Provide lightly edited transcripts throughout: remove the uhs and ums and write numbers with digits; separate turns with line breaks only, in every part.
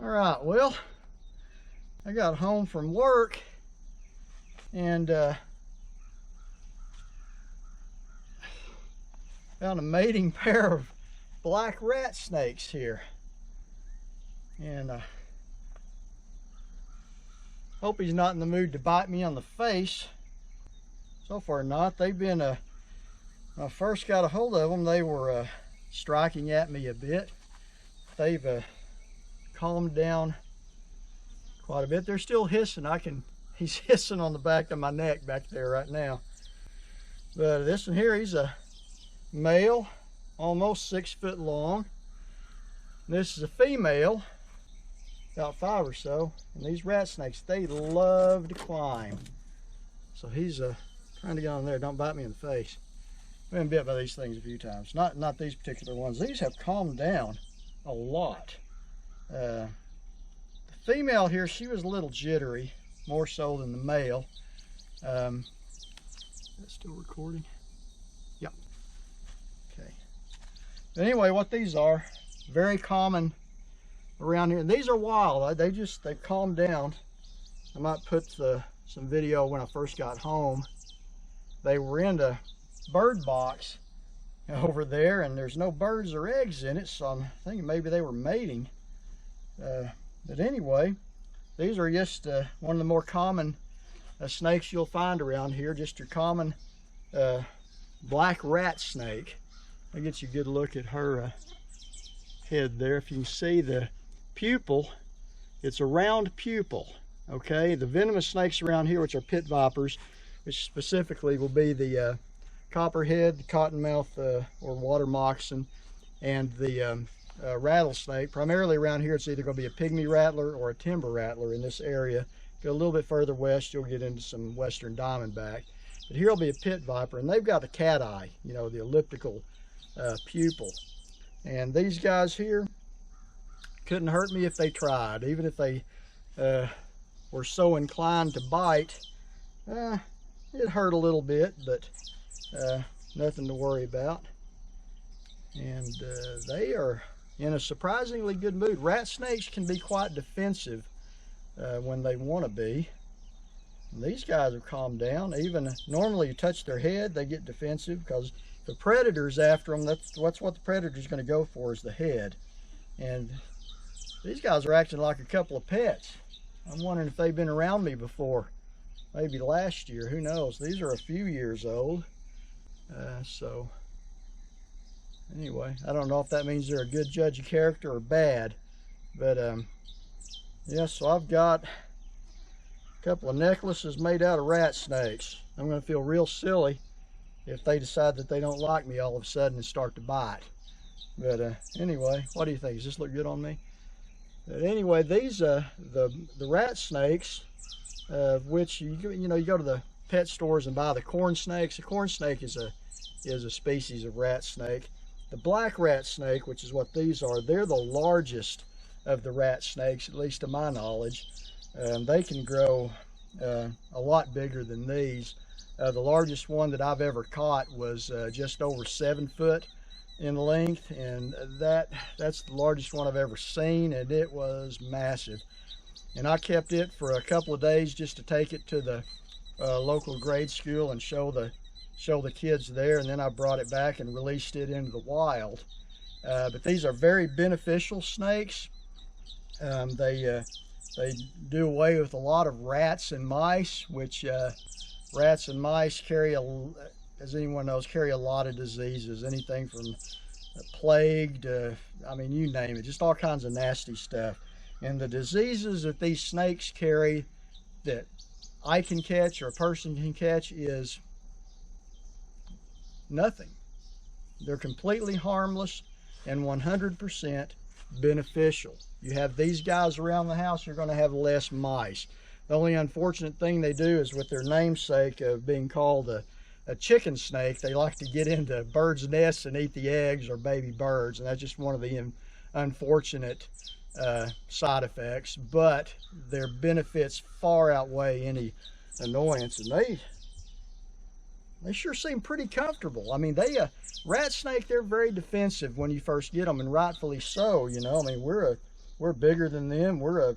All right, well, I got home from work and found a mating pair of black rat snakes here. And hope he's not in the mood to bite me on the face. So far not. They've been, when I first got a hold of them, they were striking at me a bit. They've calmed down quite a bit. They're still hissing. He's hissing on the back of my neck back there right now. But this one here, he's a male, almost 6 foot long. This is a female, about 5 or so. And these rat snakes, they love to climb. So he's trying to get on there. Don't bite me in the face. I've been bit by these things a few times. Not these particular ones. These have calmed down a lot. The female here, she was a little jittery, more so than the male. Is that still recording? Yep. Okay. But anyway, what these are, very common around here. And these are wild. They've calmed down. I might put some video when I first got home. They were in the bird box over there, and there's no birds or eggs in it, so I'm thinking maybe they were mating. But anyway, these are just one of the more common snakes you'll find around here, just your common black rat snake. I'll get you a good look at her head there. If you can see the pupil, it's a round pupil. Okay, the venomous snakes around here, which are pit vipers, which specifically will be the copperhead, the cottonmouth or water moccasin, and the rattlesnake. Primarily around here, it's either going to be a pygmy rattler or a timber rattler in this area. Go a little bit further west, you'll get into some western diamondback. But here will be a pit viper, and they've got the cat eye, you know, the elliptical pupil. And these guys here couldn't hurt me if they tried, even if they were so inclined to bite. It hurt a little bit, but nothing to worry about. And they are in a surprisingly good mood. Rat snakes can be quite defensive when they want to be. And these guys have calmed down. Even normally you touch their head, they get defensive, because the predator's after them. That's what the predator's going to go for, is the head. And these guys are acting like a couple of pets. I'm wondering if they've been around me before. Maybe last year, who knows? These are a few years old. So anyway, I don't know if that means they're a good judge of character or bad. But yeah, so I've got a couple of necklaces made out of rat snakes. I'm going to feel real silly if they decide that they don't like me all of a sudden and start to bite. But anyway, what do you think? Does this look good on me? But anyway, these the rat snakes, which you go to the pet stores and buy the corn snakes. The corn snake is a species of rat snake. The black rat snake, which is what these are, they're the largest of the rat snakes, at least to my knowledge. They can grow a lot bigger than these. The largest one that I've ever caught was just over 7 foot in length, and that's the largest one I've ever seen, and it was massive. And I kept it for a couple of days just to take it to the local grade school and show the kids there, and then I brought it back and released it into the wild. But these are very beneficial snakes. They do away with a lot of rats and mice, which rats and mice carry, as anyone knows, carry a lot of diseases, anything from plague to, I mean, you name it, just all kinds of nasty stuff. And the diseases that these snakes carry that I can catch or a person can catch is nothing. They're completely harmless and 100% beneficial. You have these guys around the house, you're going to have less mice. The only unfortunate thing they do is, with their namesake of being called a chicken snake, they like to get into birds' nests and eat the eggs or baby birds, and that's just one of the unfortunate side effects. But their benefits far outweigh any annoyance, and they sure seem pretty comfortable. I mean, rat snake, they're very defensive when you first get them, and rightfully so. You know, I mean, we're we're bigger than them. We're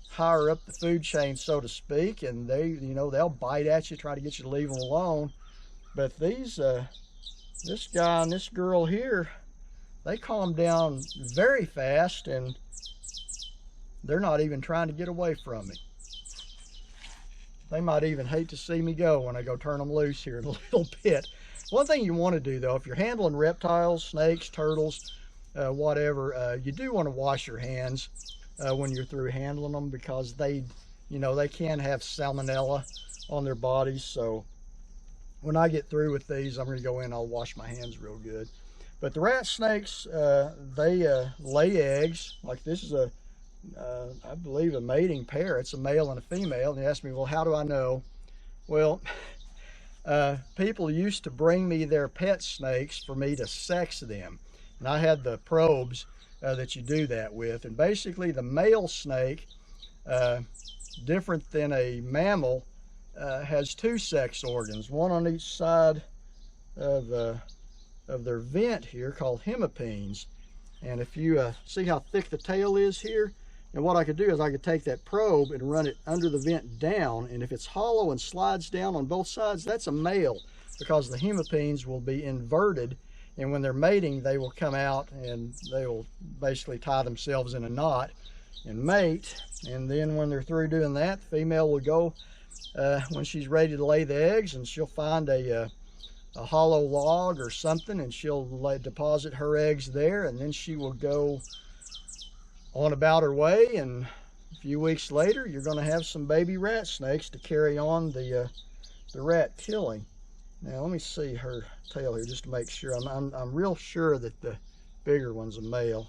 higher up the food chain, so to speak, and they, you know, they'll bite at you, try to get you to leave them alone. But these, this guy and this girl here, they calm down very fast, and they're not even trying to get away from me. They might even hate to see me go when I go turn them loose here in a little bit. One thing you want to do, though, if you're handling reptiles, snakes, turtles, whatever, you do want to wash your hands when you're through handling them, because they, you know, they can have salmonella on their bodies. So when I get through with these, I'm going to go in, I'll wash my hands real good. But the rat snakes, they lay eggs. Like this is I believe a mating pair. It's a male and a female. And they asked me, well, how do I know? Well, people used to bring me their pet snakes for me to sex them. And I had the probes that you do that with. And basically the male snake, different than a mammal, has two sex organs, one on each side of their vent here, called hemipenes. And if you see how thick the tail is here, and what I could do is I could take that probe and run it under the vent down, and if it's hollow and slides down on both sides, that's a male, because the hemipenes will be inverted, and when they're mating, they will come out and they will basically tie themselves in a knot and mate. And then when they're through doing that, the female will go when she's ready to lay the eggs, and she'll find a hollow log or something, and she'll deposit her eggs there, and then she will go on about her way, and a few weeks later you're going to have some baby rat snakes to carry on the rat killing. Now let me see her tail here just to make sure. I'm real sure that the bigger one's a male.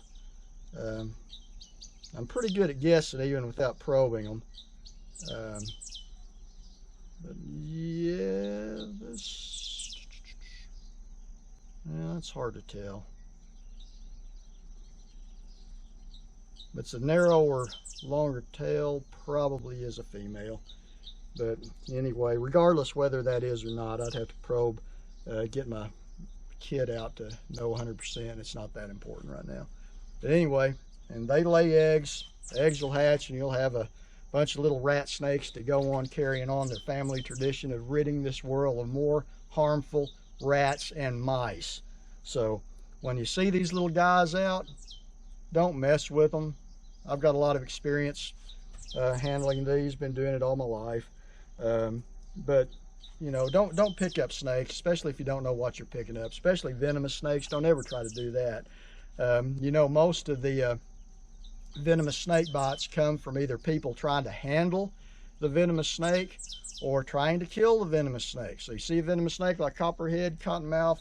I'm pretty good at guessing even without probing them. But yeah, it's hard to tell. But it's a narrower, longer tail, probably is a female. But anyway, regardless whether that is or not, I'd have to probe, get my kit out to know 100%. It's not that important right now. But anyway, and they lay eggs. The eggs will hatch, and you'll have a bunch of little rat snakes to go on carrying on their family tradition of ridding this world of more harmful rats and mice. So when you see these little guys out, don't mess with them. I've got a lot of experience handling these, been doing it all my life. But you know, don't pick up snakes, especially if you don't know what you're picking up, especially venomous snakes. Don't ever try to do that. You know, most of the venomous snake bites come from either people trying to handle the venomous snake or trying to kill the venomous snake. So you see a venomous snake like copperhead, cottonmouth,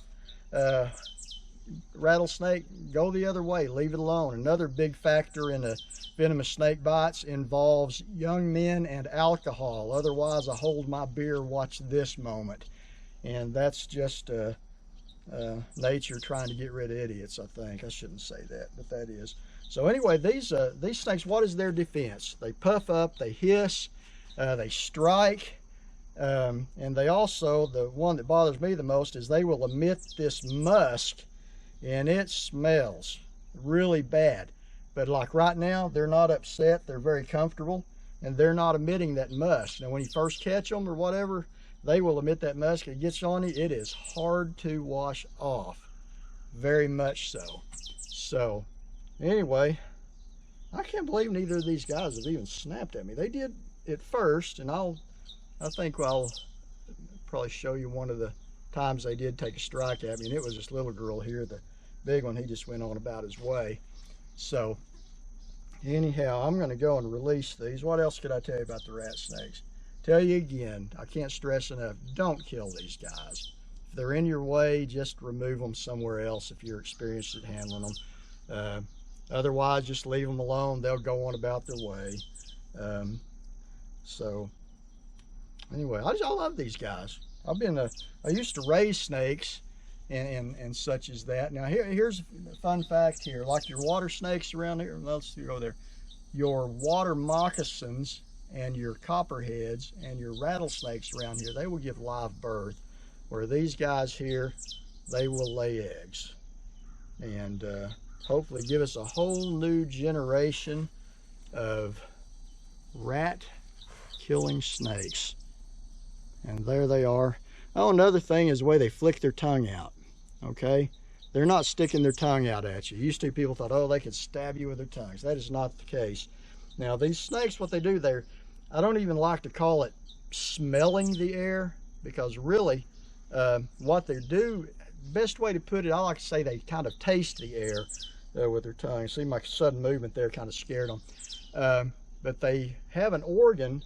rattlesnake, go the other way, leave it alone. Another big factor in the venomous snake bites involves young men and alcohol. Otherwise, I hold my beer, watch this moment. And that's just nature trying to get rid of idiots, I think. I shouldn't say that, but that is. So anyway, these snakes, what is their defense? They puff up, they hiss, they strike, and they also, the one that bothers me the most is they will emit this musk, and it smells really bad. But like right now, they're not upset, they're very comfortable, and they're not emitting that musk. Now when you first catch them or whatever, they will emit that musk. It gets on you, it is hard to wash off, very much so. So anyway, I can't believe neither of these guys have even snapped at me. They did at first, and I think I'll probably show you one of the times they did take a strike at me, and it was this little girl here. The big one, he just went on about his way. So anyhow, I'm going to go and release these. What else could I tell you about the rat snakes? Tell you again, I can't stress enough, don't kill these guys. If they're in your way, just remove them somewhere else if you're experienced at handling them. Otherwise, just leave them alone. They'll go on about their way. So anyway, I love these guys. I used to raise snakes and such as that. Now here's a fun fact here. Like your water snakes around here, let's go there. Your water moccasins and your copperheads and your rattlesnakes around here, they will give live birth. Where these guys here, they will lay eggs. And hopefully give us a whole new generation of rat killing snakes. And there they are. Oh, another thing is the way they flick their tongue out. Okay, they're not sticking their tongue out at you. Used to, people thought, oh, they could stab you with their tongues. That is not the case. Now these snakes, what they do, I don't even like to call it smelling the air, because really what they do, best way to put it, I like to say they kind of taste the air with their tongue. See my sudden movement there kind of scared them. But they have an organ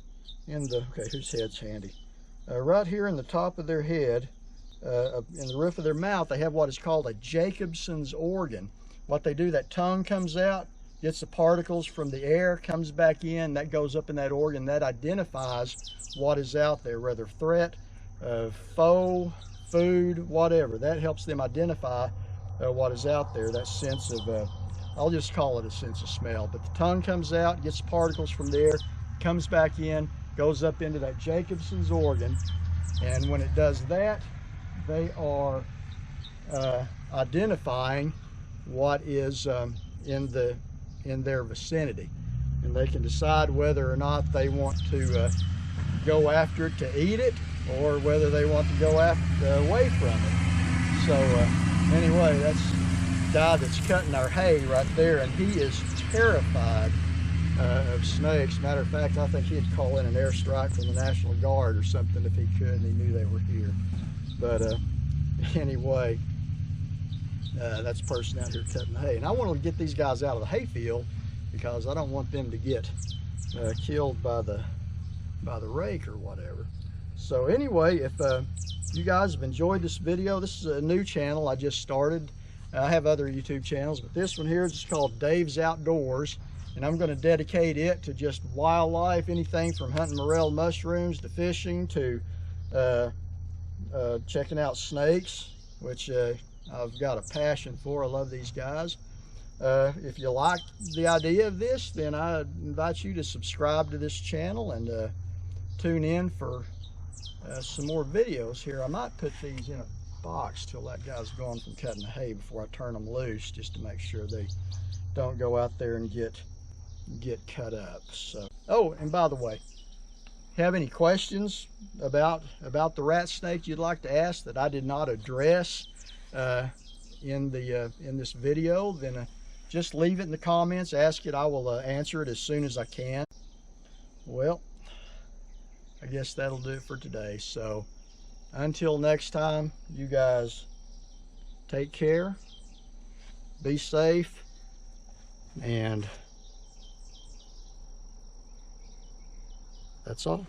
in the, okay, whose head's handy? Right here in the top of their head, in the roof of their mouth, they have what is called a Jacobson's organ. What they do, that tongue comes out, gets the particles from the air, comes back in, that goes up in that organ, that identifies what is out there, whether threat, foe, food, whatever. That helps them identify what is out there, that sense of, I'll just call it a sense of smell. But the tongue comes out, gets particles from the air, comes back in, goes up into that Jacobson's organ, and when it does that, they are identifying what is in their vicinity, and they can decide whether or not they want to go after it to eat it, or whether they want to go away from it. So anyway, that's the guy that's cutting our hay right there, and he is terrified of snakes. Matter of fact, I think he'd call in an airstrike from the National Guard or something if he could, and he knew they were here. But anyway, that's a person out here cutting the hay. And I want to get these guys out of the hayfield because I don't want them to get killed by the rake or whatever. So anyway, if you guys have enjoyed this video, this is a new channel I just started. I have other YouTube channels, but this one here is called Dave's Outdoors. And I'm going to dedicate it to just wildlife, anything from hunting morel mushrooms to fishing to checking out snakes, which I've got a passion for. I love these guys. If you like the idea of this, then I invite you to subscribe to this channel and tune in for some more videos here. I might put these in a box till that guy's gone from cutting the hay before I turn them loose, just to make sure they don't go out there and get cut up. So, oh, and by the way, have any questions about the rat snake you'd like to ask that I did not address in this video, then just leave it in the comments, ask it. I will answer it as soon as I can. Well, I guess that'll do it for today. So until next time, you guys take care, be safe, and that's all.